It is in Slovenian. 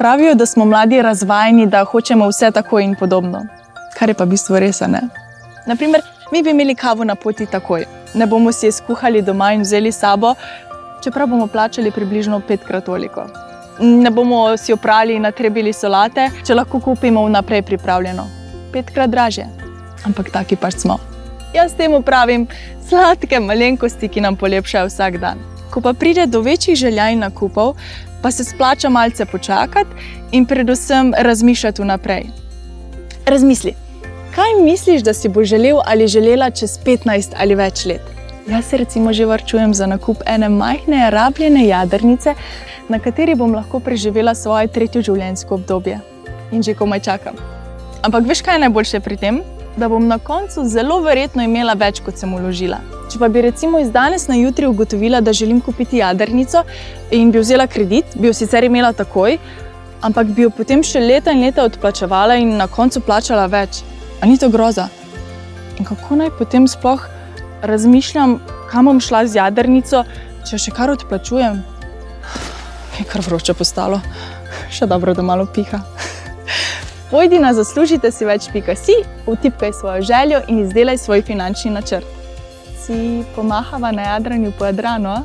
Pravijo, da smo mladi razvajeni, da hočemo vse tako in podobno. Kar je pa v bistvu res, ne? Naprimer, mi bi imeli kavo na poti takoj. Ne bomo si je skuhali doma in vzeli sabo, čeprav bomo plačali približno 5-krat toliko. Ne bomo si oprali in natrebili solate, če lahko kupimo vnaprej pripravljeno. 5-krat dražje. Ampak taki pač smo. Jaz temu pravim sladke malenkosti, ki nam polepšajo vsak dan. Ko pa pride do večjih želja in nakupov, pa se splača malce počakati in predvsem razmišljati vnaprej. Razmisli, kaj misliš, da si bo želel ali želela čez 15 ali več let? Jaz se recimo že varčujem za nakup ene majhne rabljene jadrnice, na kateri bom lahko preživela svoje 3. življenjsko obdobje. In že komaj čakam. Ampak veš, kaj je najboljše pri tem? Da bom na koncu zelo verjetno imela več, kot sem vložila. Če pa bi recimo iz danes na jutri ugotovila, da želim kupiti jadrnico in bi vzela kredit, bi jo sicer imela takoj, ampak bi jo potem še leta in leta odplačevala in na koncu plačala več. A ni to groza? In kako naj potem sploh razmišljam, kam bom šla z jadrnico, če še kar odplačujem? Je kar vroče postalo. Še dobro, da malo piha. Pojdi na zaslužitesiveč.si, vtipkaj svojo željo in izdelaj svoj finančni načrt. Si pomahava na jadranju po Jadranu, a?